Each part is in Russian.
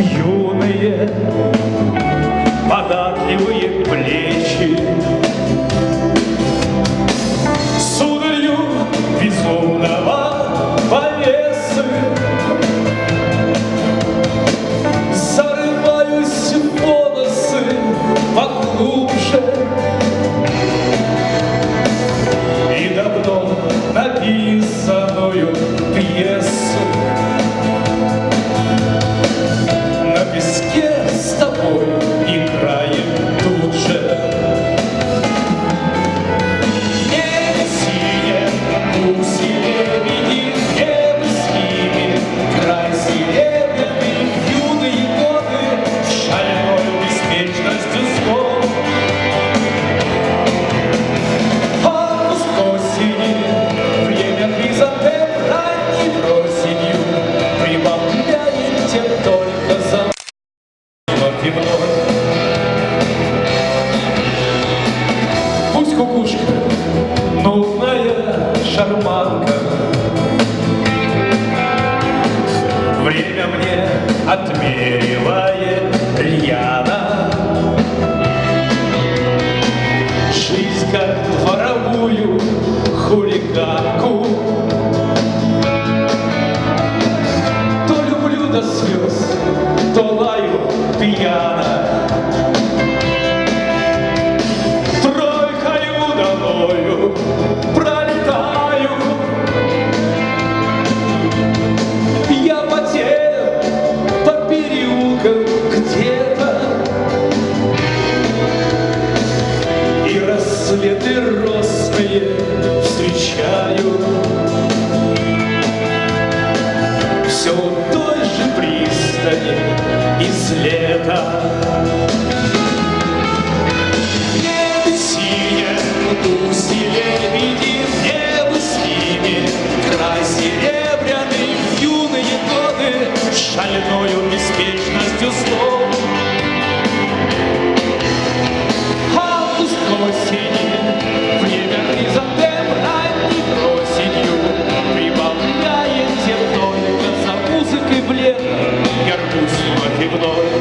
юные податливые плечи. Сударю безумного повесы зарываюсь в волосы поглубже и давно написанную пьесу на песке с тобой играем тут же. Небо синее, гуси лебеди, небо с ними, край серебряный, юные годы с шальною беспечностью слов. Август осени, время хризантем ранней осенью, прибавляет тем только за вновь и вновь. Пусть кукушка, нудная шарманка, время мне отмеривает рьяно. Жизнь как дворовую хулиганку то люблю до слез, то лаю пьяно. Тройкою долою пролетаю, я потерян по переулкам где-то, и рассветы росные встречаю. Все у той же пристани из лета. Небо синее, гуси лебеди, небо с ними, край серебряный, юные годы с шальною беспечностью слов. Август осени, время хризантем ранней осенью, прибавляет тем только за музыкой в лето, горбусь вновь и вновь.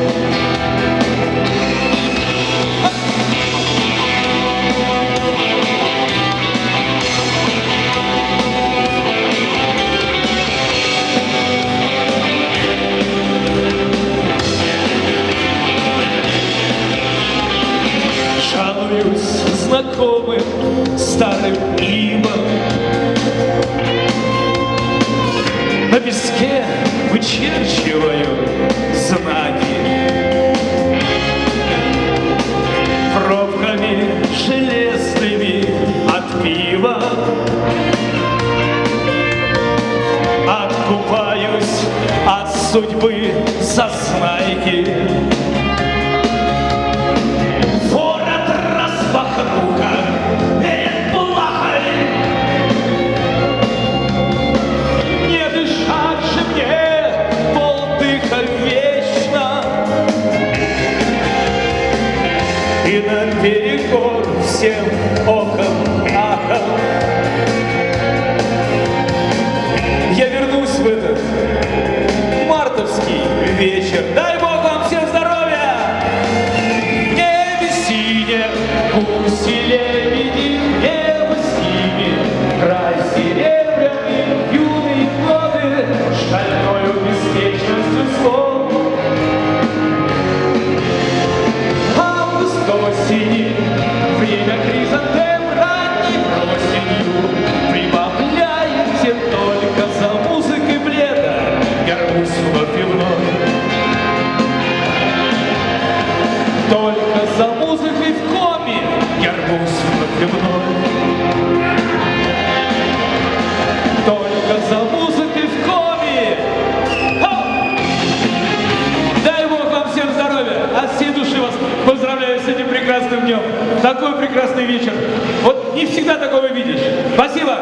Жалуюсь знакомым старым ивам, на песке вычерчиваю знаки. Пробками железными от пива откупаюсь от судьбы зазнайки. Распахну-ка перед плахой, не дышать же мне полдыха вечно, и наперекор всем оком-ахом я вернусь в этот мартовский вечер. Дай Бог вам всем здоровья! Гуси лебеди, небо с ними, край серебряный, юные годы с шальною беспечностью слов. Август осени, время хризантем ранней осенью, прибавляет тем только за музыкой в лето, горбусь вновь и вновь. Только за музыкой в коме горбусь вновь и вновь. Только за музыкой в коме. Дай Бог вам всем здоровья. От всей души вас поздравляю с этим прекрасным днем. Такой прекрасный вечер. Вот не всегда такого видишь. Спасибо.